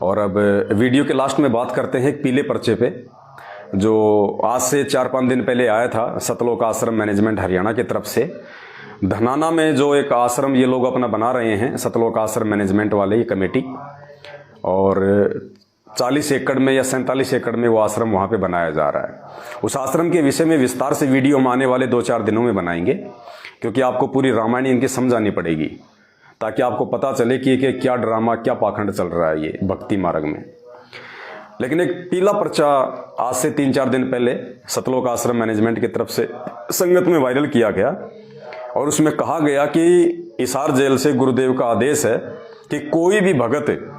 और अब वीडियो के लास्ट में बात करते हैं एक पीले पर्चे पे, जो आज से 4-5 दिन पहले आया था सतलोक आश्रम मैनेजमेंट हरियाणा की तरफ से। धनाना में जो एक आश्रम ये लोग अपना बना रहे हैं, सतलोक आश्रम मैनेजमेंट वाले, ये कमेटी, और 40 एकड़ में या 47 एकड़ में वो आश्रम वहाँ पे बनाया जा रहा है। उस आश्रम के विषय में विस्तार से वीडियो हम आने वाले 2-4 दिनों में बनाएंगे, क्योंकि आपको पूरी रामायण इनकी समझानी पड़ेगी, ताकि आपको पता चले कि क्या ड्रामा, क्या पाखंड चल रहा है ये भक्ति मार्ग में। लेकिन एक पीला पर्चा आज से 3-4 दिन पहले सतलोक आश्रम मैनेजमेंट की तरफ से संगत में वायरल किया गया, और उसमें कहा गया कि हिसार जेल से गुरुदेव का आदेश है कि कोई भी भगत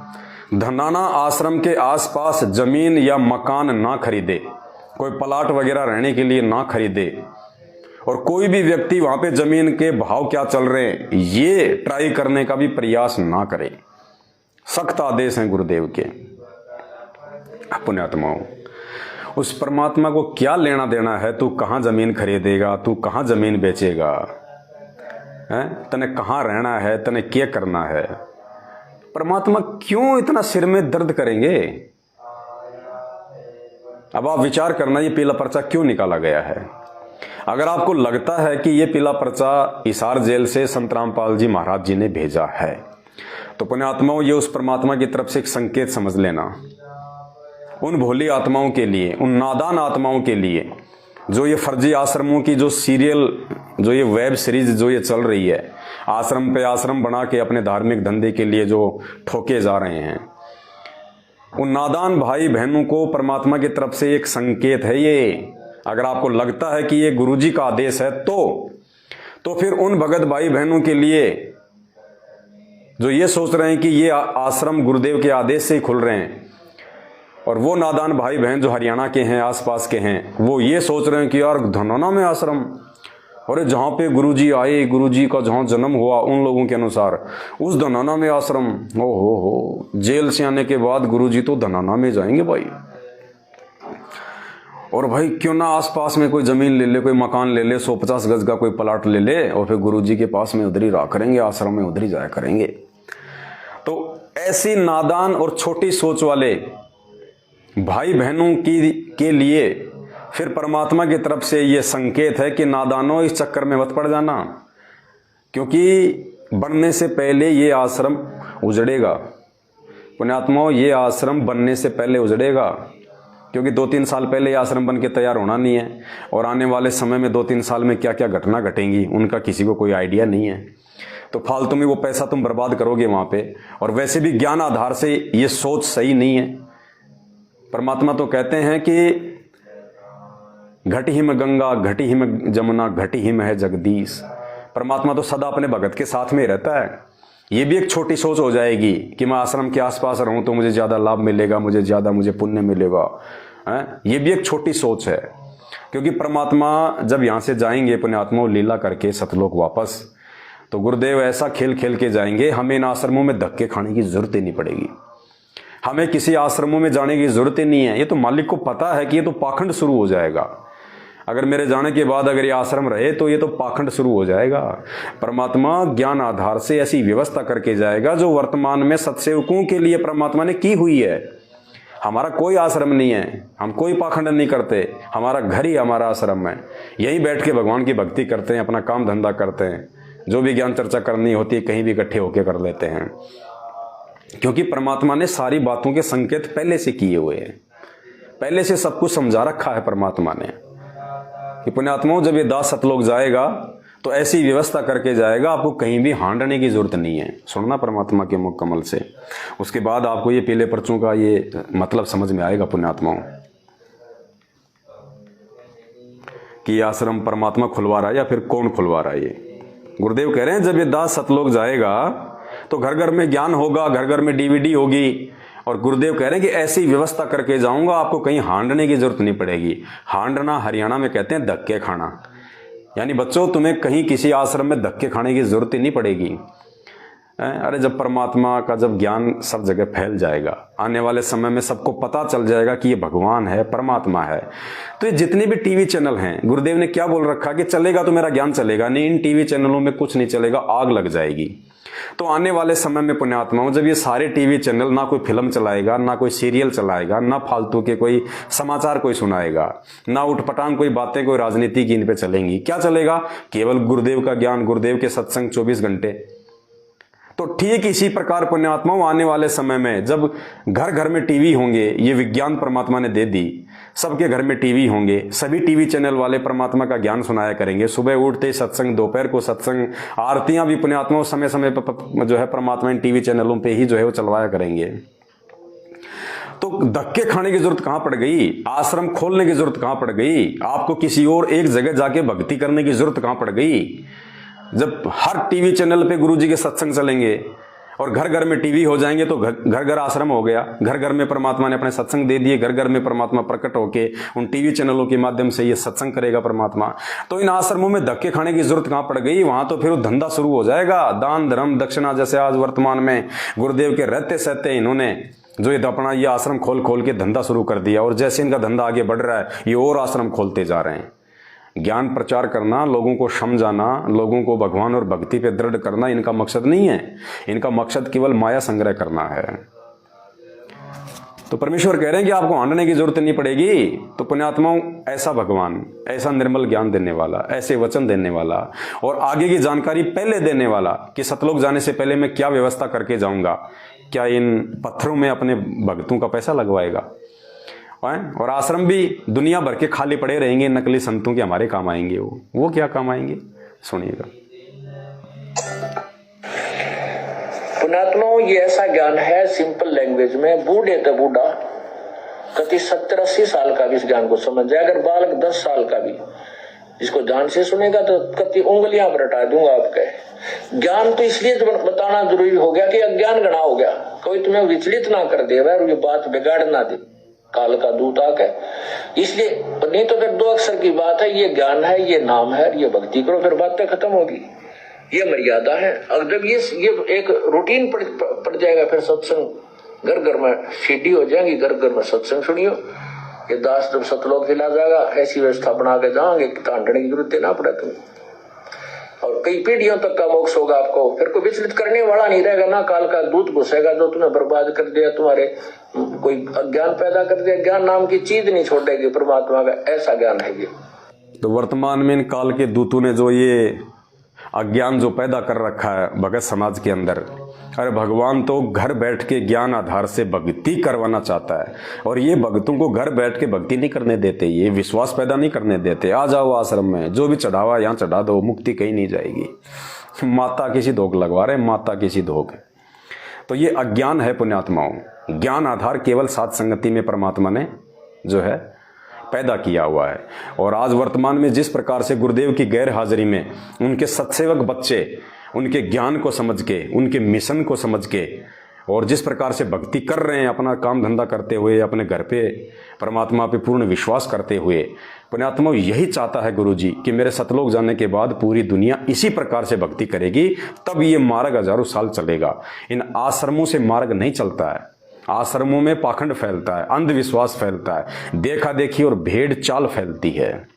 धनाना आश्रम के आसपास जमीन या मकान ना खरीदे, कोई प्लाट वगैरह रहने के लिए ना खरीदे, और कोई भी व्यक्ति वहां पे जमीन के भाव क्या चल रहे हैं ये ट्राई करने का भी प्रयास ना करे। सख्त आदेश हैं गुरुदेव के। पुण्यात्माओं, उस परमात्मा को क्या लेना देना है? तू कहां जमीन खरीदेगा, तू कहां जमीन बेचेगा, तने कहां रहना है, तने क्या करना है? परमात्मा क्यों इतना सिर में दर्द करेंगे? अब आप विचार करना, ये पीला पर्चा क्यों निकाला गया है? अगर आपको लगता है कि ये पीला पर्चा हिसार जेल से संत रामपाल जी महाराज जी ने भेजा है, तो पुण्यात्माओं, ये उस परमात्मा की तरफ से एक संकेत समझ लेना। उन भोली आत्माओं के लिए, उन नादान आत्माओं के लिए, जो ये फर्जी आश्रमों की जो सीरियल, जो ये वेब सीरीज जो ये चल रही है, आश्रम पे आश्रम बना के अपने धार्मिक धंधे के लिए जो ठोके जा रहे हैं, उन नादान भाई बहनों को परमात्मा की तरफ से एक संकेत है ये। अगर आपको लगता है कि ये गुरुजी का आदेश है, तो फिर उन भगत भाई बहनों के लिए जो ये सोच रहे हैं कि ये आश्रम गुरुदेव के आदेश से ही खुल रहे हैं, और वो नादान भाई बहन जो हरियाणा के हैं, आसपास के हैं, वो ये सोच रहे हैं कि यार धनाना में आश्रम, और जहाँ पे गुरुजी आए, गुरुजी का जहाँ जन्म हुआ उन लोगों के अनुसार, उस धनाना में आश्रम, हो जेल से आने के बाद गुरुजी तो धनाना में जाएंगे भाई। और भाई क्यों ना आसपास में कोई जमीन ले ले, कोई मकान ले ले, 150 गज का कोई प्लाट ले ले, और फिर गुरुजी के पास में उधर ही रहा करेंगे, आश्रम में उधर ही जाया करेंगे। तो ऐसी नादान और छोटी सोच वाले भाई बहनों के लिए फिर परमात्मा की तरफ से ये संकेत है कि नादानों, इस चक्कर में मत पड़ जाना, क्योंकि बनने से पहले ये आश्रम उजड़ेगा। पुण्यात्माओं, ये आश्रम बनने से पहले उजड़ेगा, क्योंकि 2-3 साल पहले ये आश्रम बन के तैयार होना नहीं है, और आने वाले समय में 2-3 साल में क्या क्या घटना घटेंगी उनका किसी को कोई आइडिया नहीं है। तो फालतू में वो पैसा तुम बर्बाद करोगे वहां पे, और वैसे भी ज्ञान आधार से ये सोच सही नहीं है। परमात्मा तो कहते हैं कि घटी हिम गंगा, घटी हिम जमुना, घटी हिम है जगदीश। परमात्मा तो सदा अपने भगत के साथ में रहता है। ये भी एक छोटी सोच हो जाएगी कि मैं आश्रम के आसपास रहूं तो मुझे ज्यादा लाभ मिलेगा, मुझे पुण्य मिलेगा, ये भी एक छोटी सोच है। क्योंकि परमात्मा जब यहां से जाएंगे पुण्यात्मा लीला करके सतलोक वापस, तो गुरुदेव ऐसा खेल खेल के जाएंगे, हमें इन आश्रमों में धक्के खाने की जरूरत ही नहीं पड़ेगी। हमें किसी आश्रमों में जाने की जरूरत ही नहीं है। ये तो मालिक को पता है कि ये तो पाखंड शुरू हो जाएगा। अगर मेरे जाने के बाद अगर ये आश्रम रहे तो ये तो पाखंड शुरू हो जाएगा। परमात्मा ज्ञान आधार से ऐसी व्यवस्था करके जाएगा जो वर्तमान में सत्सेवकों के लिए परमात्मा ने की हुई है। हमारा कोई आश्रम नहीं है, हम कोई पाखंड नहीं करते, हमारा घर ही हमारा आश्रम है। यहीं बैठ के भगवान की भक्ति करते हैं, अपना काम धंधा करते हैं, जो भी ज्ञान चर्चा करनी होती है कहीं भी इकट्ठे होकर कर लेते हैं, क्योंकि परमात्मा ने सारी बातों के संकेत पहले से किए हुए हैं, पहले से सब कुछ समझा रखा है परमात्मा ने कि पुण्यात्माओं, जब ये दास सतलोक जाएगा तो ऐसी व्यवस्था करके जाएगा, आपको कहीं भी हांडने की जरूरत नहीं है। सुनना परमात्मा के मुख कमल से, उसके बाद आपको ये पीले पर्चों का ये मतलब समझ में आएगा पुण्यात्माओं, कि ये आश्रम परमात्मा खुलवा रहा है या फिर कौन खुलवा रहा है। ये गुरुदेव कह रहे हैं जब ये दास सतलोक जाएगा तो घर घर में ज्ञान होगा, घर घर में डीवीडी होगी, और गुरुदेव कह रहे हैं कि ऐसी व्यवस्था करके जाऊंगा, आपको कहीं हांडने की जरूरत नहीं पड़ेगी। हांडना हरियाणा में कहते हैं धक्के खाना, यानी बच्चों तुम्हें कहीं किसी आश्रम में धक्के खाने की जरूरत ही नहीं पड़ेगी। अरे जब परमात्मा का जब ज्ञान सब जगह फैल जाएगा, आने वाले समय में सबको पता चल जाएगा कि ये भगवान है, परमात्मा है, तो ये जितने भी टीवी चैनल हैं, गुरुदेव ने क्या बोल रखा कि चलेगा तो मेरा ज्ञान चलेगा, नहीं इन टीवी चैनलों में कुछ नहीं चलेगा, आग लग जाएगी। तो आने वाले समय में पुण्यात्माओं, जब ये सारे टीवी चैनल ना कोई फिल्म चलाएगा, ना कोई सीरियल चलाएगा, ना फालतू के कोई समाचार कोई सुनाएगा, ना उठपटांग कोई बातें कोई राजनीति की इन पे चलेंगी, क्या चलेगा? केवल गुरुदेव का ज्ञान, गुरुदेव के सत्संग 24 घंटे। तो ठीक इसी प्रकार पुण्यात्माओं, आने वाले समय में जब घर घर में टीवी होंगे, ये विज्ञान परमात्मा ने दे दी, सबके घर में टीवी होंगे, सभी टीवी चैनल वाले परमात्मा का ज्ञान सुनाया करेंगे, सुबह उठते ही सत्संग, दोपहर को सत्संग, आरतियां भी पुण्यात्माओं समय समय पर जो है परमात्मा इन टीवी चैनलों पे ही जो है वो चलवाया करेंगे। तो धक्के खाने की जरूरत कहां पड़ गई? आश्रम खोलने की जरूरत कहां पड़ गई? आपको किसी और एक जगह जाके भक्ति करने की जरूरत कहां पड़ गई? जब हर टीवी चैनल पे गुरुजी के सत्संग चलेंगे और घर घर में टीवी हो जाएंगे, तो घर घर आश्रम हो गया। घर घर में परमात्मा ने अपने सत्संग दे दिए, घर घर में परमात्मा प्रकट होके उन टीवी चैनलों के माध्यम से ये सत्संग करेगा परमात्मा। तो इन आश्रमों में धक्के खाने की जरूरत कहां पड़ गई? वहां तो फिर वो धंधा शुरू हो जाएगा, दान धर्म दक्षिणा, जैसे आज वर्तमान में गुरुदेव के रहते सहते इन्होंने जो ये अपना ये आश्रम खोल खोल के धंधा शुरू कर दिया, और जैसे इनका धंधा आगे बढ़ रहा है, ये और आश्रम खोलते जा रहे हैं। ज्ञान प्रचार करना, लोगों को समझाना, लोगों को भगवान और भक्ति पे दृढ़ करना इनका मकसद नहीं है। इनका मकसद केवल माया संग्रह करना है। तो परमेश्वर कह रहे हैं कि आपको आंडने की जरूरत नहीं पड़ेगी। तो पुण्यात्माओं, ऐसा भगवान, ऐसा निर्मल ज्ञान देने वाला, ऐसे वचन देने वाला और आगे की जानकारी पहले देने वाला कि सतलोक जाने से पहले मैं क्या व्यवस्था करके जाऊंगा, क्या इन पत्थरों में अपने भक्तों का पैसा लगवाएगा? और आश्रम भी दुनिया भर के खाली पड़े रहेंगे, नकली संतों के हमारे काम आएंगे। वो क्या काम आएंगे? सुनिएगा। पुण्यात्माओं, ये ऐसा ज्ञान है सिंपल लैंग्वेज में, बूढ़े तो बूढ़ा कति 70-80 साल का भी इस ज्ञान को समझ जाए, अगर बालक 10 साल का भी इसको ध्यान से सुनेगा तो कति उंगलियां पर हटा दूंगा आपके। ज्ञान तो इसलिए बताना जरूरी हो गया कि अज्ञान गणा हो गया, कोई तुम्हें विचलित ना कर दे और ये बात बिगाड़ ना दे काल का दूत आके। इसलिए नहीं तो फिर 2 अक्षर की बात है, ये ज्ञान है, ये नाम है, ये भक्ति करो, फिर बातें खत्म होगी। ये मर्यादा है। अगर जब ये एक रूटीन पड़ जाएगा, फिर सत्संग घर घर में सीढ़ी हो जाएंगी, घर घर में सत्संग सुनियो। ये दास जब सतलोक हिला जाएगा, ऐसी व्यवस्था बना के जाओगे कि तांडने की जरूरत ना पड़े तुम्हें, और कई पीढ़ियों तक का मोक्ष होगा आपको। फिर कोई विचलित करने वाला नहीं रहेगा ना, काल का दूत घुसेगा जो तुम्हें बर्बाद कर दिया, तुम्हारे कोई अज्ञान पैदा कर दिया। ज्ञान नाम की चीज नहीं छोड़ेगी परमात्मा का, ऐसा ज्ञान है ये। तो वर्तमान में इन काल के दूतों ने जो ये अज्ञान जो पैदा कर रखा है भगत समाज के अंदर, अरे भगवान तो घर बैठ के ज्ञान आधार से भक्ति करवाना चाहता है, और ये भक्तों को घर बैठ के भक्ति नहीं करने देते, ये विश्वास पैदा नहीं करने देते। आ जाओ आश्रम में, जो भी चढ़ावा यहाँ चढ़ा दो, मुक्ति कहीं नहीं जाएगी। माता किसी धोख लगवा रहे, माता किसी धोख। तो ये अज्ञान है पुण्यात्माओं। ज्ञान आधार केवल साथ संगति में परमात्मा ने जो है पैदा किया हुआ है। और आज वर्तमान में जिस प्रकार से गुरुदेव की गैर हाजिरी में उनके सत्सेवक बच्चे उनके ज्ञान को समझ के, उनके मिशन को समझ के, और जिस प्रकार से भक्ति कर रहे हैं, अपना काम धंधा करते हुए, अपने घर पे परमात्मा पे पूर्ण विश्वास करते हुए, पुण्यात्मा यही चाहता है गुरुजी कि मेरे सतलोक जाने के बाद पूरी दुनिया इसी प्रकार से भक्ति करेगी, तब ये मार्ग हजारों साल चलेगा। इन आश्रमों से मार्ग नहीं चलता है। आश्रमों में पाखंड फैलता है, अंधविश्वास फैलता है, देखा देखी और भेड़ चाल फैलती है।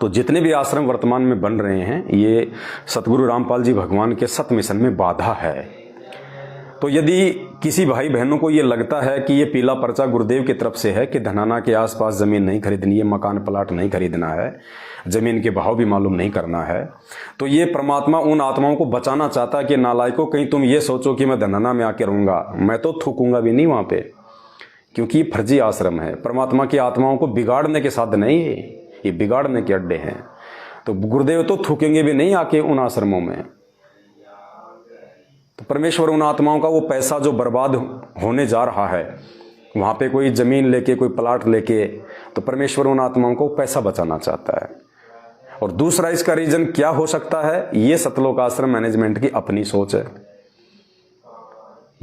तो जितने भी आश्रम वर्तमान में बन रहे हैं, ये सतगुरु रामपाल जी भगवान के सत मिशन में बाधा है। तो यदि किसी भाई बहनों को ये लगता है कि ये पीला पर्चा गुरुदेव की तरफ से है कि धनाना के आसपास ज़मीन नहीं खरीदनी है, मकान प्लाट नहीं खरीदना है, ज़मीन के भाव भी मालूम नहीं करना है, तो ये परमात्मा उन आत्माओं को बचाना चाहता है कि नालायकों, कहीं तुम ये सोचो कि मैं धनाना में आके रहूँगा, मैं तो थूकूंगा भी नहीं वहाँ पे, क्योंकि ये फर्जी आश्रम है। परमात्मा की आत्माओं को बिगाड़ने के साथ नहीं है, ये बिगाड़ने के अड्डे हैं। तो गुरुदेव तो थूकेंगे भी नहीं आके उन आश्रमों में। तो परमेश्वर उन आत्माओं का वो पैसा जो बर्बाद होने जा रहा है, वहाँ पे कोई ज़मीन लेके, कोई प्लाट लेके, तो परमेश्वर उन आत्माओं को पैसा बचाना चाहता है। और दूसरा इसका रीजन क्या हो सकता है? ये सतलोक आश्रम मैनेजमेंट की अपनी सोच है।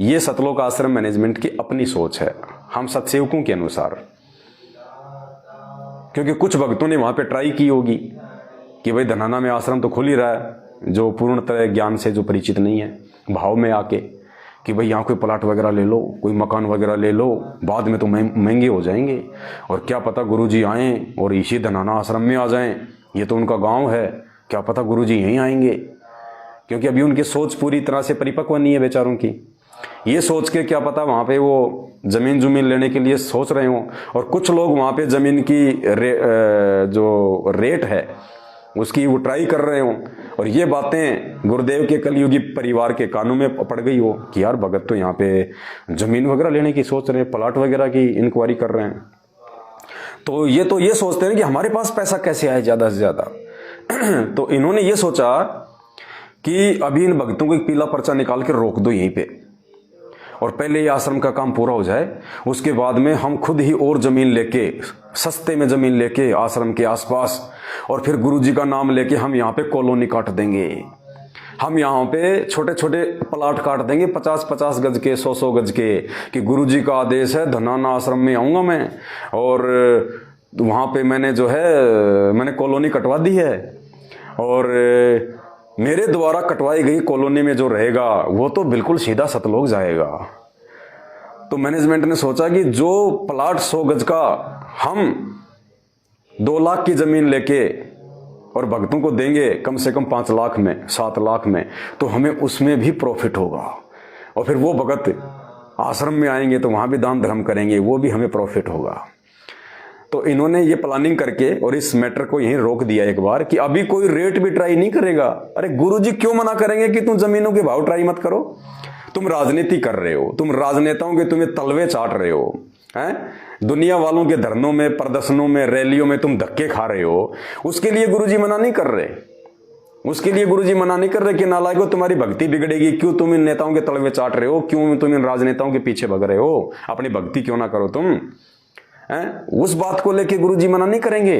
ये सतलोक आश्रम मैनेजमेंट की अपनी सोच है, हम सत्सेवकों के अनुसार। क्योंकि कुछ भक्तों ने वहाँ पे ट्राई की होगी कि भाई धनाना में आश्रम तो खुल ही रहा है, जो पूर्णतः ज्ञान से जो परिचित नहीं है, भाव में आके कि भाई यहाँ कोई प्लाट वगैरह ले लो, कोई मकान वगैरह ले लो, बाद में तो महंगे हो जाएंगे, और क्या पता गुरुजी आएँ और इसी धनाना आश्रम में आ जाएं, ये तो उनका गांव है, क्या पता गुरुजी यहीं आएंगे। क्योंकि अभी उनकी सोच पूरी तरह से परिपक्व नहीं है बेचारों की। ये सोच के क्या पता वहाँ पे वो ज़मीन लेने के लिए सोच रहे हों, और कुछ लोग वहाँ पे ज़मीन की जो रेट है उसकी वो ट्राई कर रहे हों, और ये बातें गुरुदेव के कलयुगी परिवार के कानों में पड़ गई हो कि यार भगत तो यहाँ पे ज़मीन वगैरह लेने की सोच रहे हैं, प्लाट वगैरह की इंक्वायरी कर रहे हैं। तो ये सोचते हैं कि हमारे पास पैसा कैसे आए ज़्यादा से ज़्यादा। तो इन्होंने ये सोचा कि अभी इन भक्तों को एक पीला पर्चा निकाल के रोक दो यहीं पे, और पहले ये आश्रम का काम पूरा हो जाए, उसके बाद में हम खुद ही और ज़मीन लेके, सस्ते में ज़मीन लेके आश्रम के आसपास, और फिर गुरुजी का नाम लेके हम यहाँ पे कॉलोनी काट देंगे। हम यहाँ पे छोटे छोटे प्लाट काट देंगे 50-50 गज के, 100-100 गज के, कि गुरुजी का आदेश है धनाना आश्रम में आऊँगा मैं, और वहाँ पे मैंने कॉलोनी कटवा दी है, और मेरे द्वारा कटवाई गई कॉलोनी में जो रहेगा वो तो बिल्कुल सीधा सतलोक जाएगा। तो मैनेजमेंट ने सोचा कि जो प्लाट 100 गज का हम 2 लाख की ज़मीन लेके और भक्तों को देंगे कम से कम 5 लाख में, 7 लाख में, तो हमें उसमें भी प्रॉफिट होगा, और फिर वो भगत आश्रम में आएंगे तो वहाँ भी दान धर्म करेंगे, वो भी हमें प्रॉफिट होगा। तो इन्होंने ये प्लानिंग करके और इस मैटर को यहीं रोक दिया एक बार कि अभी कोई रेट भी ट्राई नहीं करेगा। अरे गुरुजी क्यों मना करेंगे कि तुम जमीनों के भाव ट्राई मत करो? तुम राजनीति कर रहे हो, तुम राजनेताओं के तुम्हें तलवे चाट रहे हो, हैं? दुनिया वालों के धरनों में, प्रदर्शनों में, रैलियों में तुम धक्के खा रहे हो, उसके लिए गुरुजी मना नहीं कर रहे। उसके लिए गुरुजी मना नहीं कर रहे कि नालायकों तुम्हारी भक्ति बिगड़ेगी, क्यों तुम इन नेताओं के तलवे चाट रहे हो, क्यों तुम इन राजनेताओं के पीछे भग रहे हो, अपनी भक्ति क्यों ना करो तुम, उस बात को लेके गुरुजी मना नहीं करेंगे।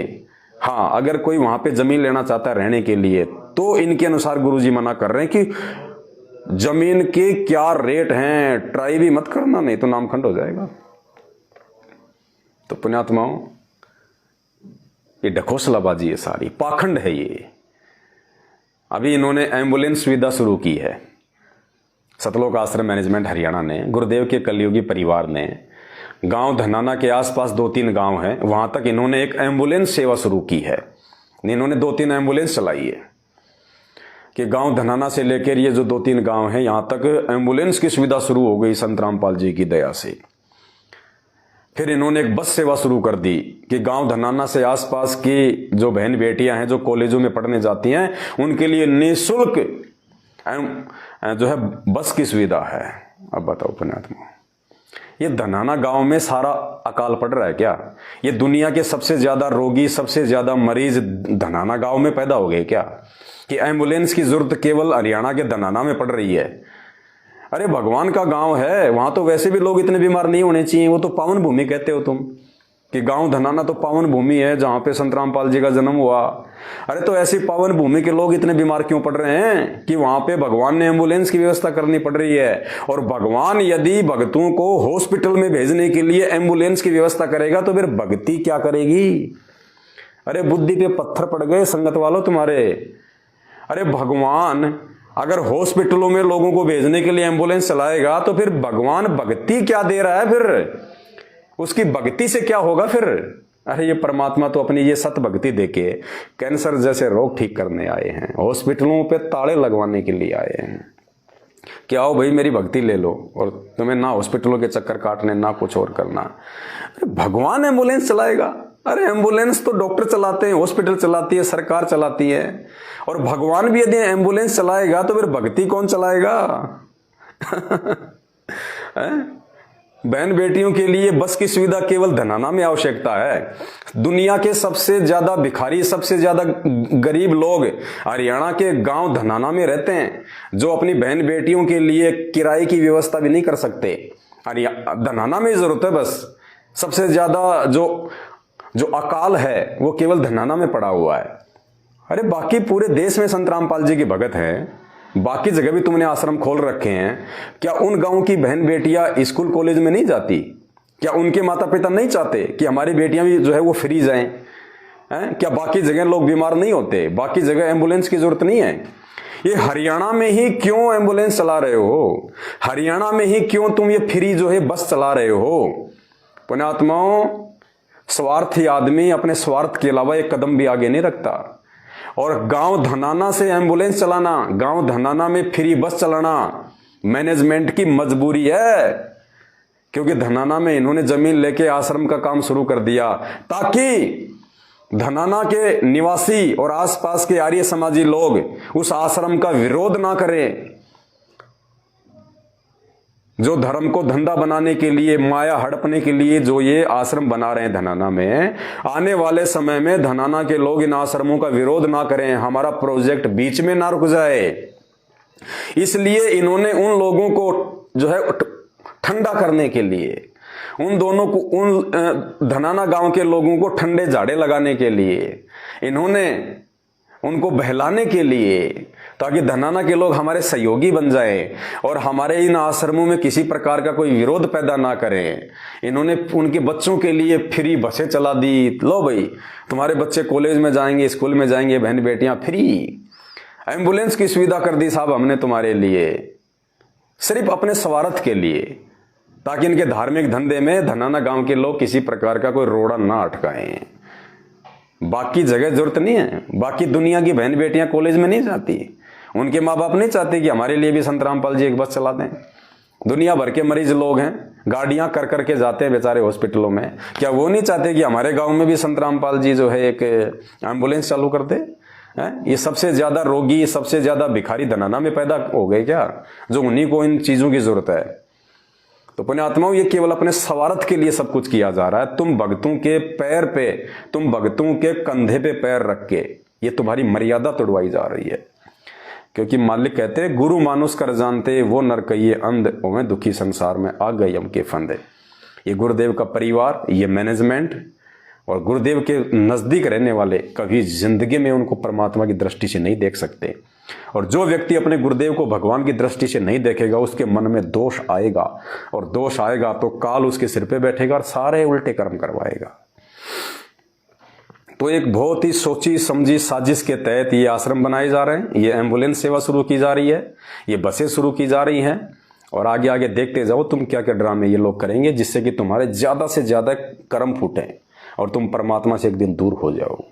हाँ, अगर कोई वहां पे जमीन लेना चाहता है रहने के लिए, तो इनके अनुसार गुरुजी मना कर रहे हैं कि जमीन के क्या रेट हैं, ट्राई भी मत करना, नहीं तो नामखंड हो जाएगा। तो पुण्यात्माओं, ये ढकोसलाबाजी है, सारी पाखंड है ये। अभी इन्होंने एम्बुलेंस सुविधा शुरू की है, सतलोक आश्रम मैनेजमेंट हरियाणा ने, गुरुदेव के कलयुगी परिवार ने। गांव धनाना के आसपास 2-3 गांव हैं, वहां तक इन्होंने एक एम्बुलेंस सेवा शुरू की है। इन्होंने 2-3 एम्बुलेंस चलाई है कि गांव धनाना से लेकर ये जो 2-3 गांव हैं, यहां तक एम्बुलेंस की सुविधा शुरू हो गई संत रामपाल जी की दया से। फिर इन्होंने एक बस सेवा शुरू कर दी कि गांव धनाना से आसपास की जो बहन बेटियां हैं जो कॉलेजों में पढ़ने जाती हैं, उनके लिए निःशुल्क जो है बस की सुविधा है। अब बताओ पुण्यात्मा, ये धनाना गांव में सारा अकाल पड़ रहा है क्या? ये दुनिया के सबसे ज्यादा रोगी, सबसे ज्यादा मरीज धनाना गांव में पैदा हो गए क्या? कि एम्बुलेंस की जरूरत केवल हरियाणा के धनाना में पड़ रही है? अरे भगवान का गांव है, वहां तो वैसे भी लोग इतने बीमार नहीं होने चाहिए। वो तो पावन भूमि कहते हो तुम, कि गांव धनाना तो पावन भूमि है जहां पे संत रामपाल जी का जन्म हुआ। अरे तो ऐसी पावन भूमि के लोग इतने बीमार क्यों पड़ रहे हैं कि वहां पे भगवान ने एम्बुलेंस की व्यवस्था करनी पड़ रही है? और भगवान यदि भक्तों को हॉस्पिटल में भेजने के लिए एम्बुलेंस की व्यवस्था करेगा तो फिर भक्ति क्या करेगी? अरे बुद्धि पे पत्थर पड़ गए संगत वालों तुम्हारे। अरे भगवान अगर हॉस्पिटलों में लोगों को भेजने के लिए एम्बुलेंस चलाएगा तो फिर भगवान भक्ति क्या दे रहा है? फिर उसकी भक्ति से क्या होगा फिर? अरे ये परमात्मा तो अपनी ये सत भक्ति देके कैंसर जैसे रोग ठीक करने आए हैं, हॉस्पिटलों पे ताले लगवाने के लिए आए हैं। क्या हो भाई, मेरी भक्ति ले लो और तुम्हें ना हॉस्पिटलों के चक्कर काटने ना कुछ और करना। अरे भगवान एम्बुलेंस चलाएगा? अरे एम्बुलेंस तो डॉक्टर चलाते हैं, हॉस्पिटल चलाती है, सरकार चलाती है। और भगवान भी यदि एम्बुलेंस चलाएगा तो फिर भक्ति कौन चलाएगा? बहन बेटियों के लिए बस की सुविधा केवल धनाना में आवश्यकता है। दुनिया के सबसे ज्यादा भिखारी, सबसे ज्यादा गरीब लोग हरियाणा के गांव धनाना में रहते हैं, जो अपनी बहन बेटियों के लिए किराए की व्यवस्था भी नहीं कर सकते। धनाना में जरूरत है बस। सबसे ज्यादा जो अकाल है वो केवल धनाना में पड़ा हुआ है। अरे बाकी पूरे देश में संत रामपाल जी की भगत है, बाकी जगह भी तुमने आश्रम खोल रखे हैं। क्या उन गांव की बहन बेटियां स्कूल कॉलेज में नहीं जाती? क्या उनके माता पिता नहीं चाहते कि हमारी बेटियां भी जो है वो फ्री जाएं? क्या बाकी जगह लोग बीमार नहीं होते? बाकी जगह एम्बुलेंस की जरूरत नहीं है? ये हरियाणा में ही क्यों एम्बुलेंस चला रहे हो? हरियाणा में ही क्यों तुम ये फ्री जो है बस चला रहे हो? पुण्यात्माओं, स्वार्थी आदमी अपने स्वार्थ के अलावा एक कदम भी आगे नहीं रखता। और गांव धनाना से एम्बुलेंस चलाना, गांव धनाना में फ्री बस चलाना मैनेजमेंट की मजबूरी है, क्योंकि धनाना में इन्होंने जमीन लेके आश्रम का काम शुरू कर दिया ताकि धनाना के निवासी और आसपास के आर्य समाजी लोग उस आश्रम का विरोध ना करें। जो धर्म को धंधा बनाने के लिए, माया हड़पने के लिए जो ये आश्रम बना रहे हैं धनाना में, आने वाले समय में धनाना के लोग इन आश्रमों का विरोध ना करें, हमारा प्रोजेक्ट बीच में ना रुक जाए। इसलिए इन्होंने उन लोगों को जो है ठंडा करने के लिए, उन दोनों को, उन धनाना गांव के लोगों को ठंडे झाड़े लगाने के लिए, इन्होंने उनको बहलाने के लिए, ताकि धनाना के लोग हमारे सहयोगी बन जाएं और हमारे इन आश्रमों में किसी प्रकार का कोई विरोध पैदा ना करें। इन्होंने उनके बच्चों के लिए फ्री बसें चला दी। लो भाई, तुम्हारे बच्चे कॉलेज में जाएंगे, स्कूल में जाएंगे, बहन बेटियां फ्री। एम्बुलेंस की सुविधा कर दी साहब हमने तुम्हारे लिए, सिर्फ अपने स्वार्थ के लिए, ताकि इनके धार्मिक धंधे में धनाना गांव के लोग किसी प्रकार का कोई रोड़ा ना अटकाएं। बाकी जगह जरूरत नहीं है, बाकी दुनिया की बहन बेटियां कॉलेज में नहीं जाती, उनके माँ बाप नहीं चाहते कि हमारे लिए भी संत रामपाल जी एक बस चला दें। दुनिया भर के मरीज लोग हैं, गाड़ियां कर करके जाते हैं बेचारे हॉस्पिटलों में, क्या वो नहीं चाहते कि हमारे गांव में भी संत रामपाल जी जो है एक एम्बुलेंस चालू कर दे? ये सबसे ज्यादा रोगी, सबसे ज्यादा भिखारी धनाना में पैदा हो गए क्या, जो उन्हीं को इन चीजों की जरूरत है? तो पुण्यात्माओं, ये केवल अपने स्वार्थ के लिए सब कुछ किया जा रहा है। तुम भक्तों के पैर पे, तुम भक्तों के कंधे पे पैर रख के ये तुम्हारी मर्यादा तोड़वाई जा रही है। क्योंकि मालिक कहते हैं, गुरु मानुष कर जानते वो नर कहिए अंध, ओवे दुखी संसार में आ गए यम के फंदे। ये गुरुदेव का परिवार, ये मैनेजमेंट और गुरुदेव के नजदीक रहने वाले कभी जिंदगी में उनको परमात्मा की दृष्टि से नहीं देख सकते। और जो व्यक्ति अपने गुरुदेव को भगवान की दृष्टि से नहीं देखेगा, उसके मन में दोष आएगा, और दोष आएगा तो काल उसके सिर पे बैठेगा और सारे उल्टे कर्म करवाएगा। तो एक बहुत ही सोची समझी साजिश के तहत ये आश्रम बनाए जा रहे हैं, ये एम्बुलेंस सेवा शुरू की जा रही है, ये बसें शुरू की जा रही हैं, और आगे आगे देखते जाओ तुम क्या क्या ड्रामे ये लोग करेंगे, जिससे कि तुम्हारे ज्यादा से ज्यादा कर्म फूटे और तुम परमात्मा से एक दिन दूर हो जाओ।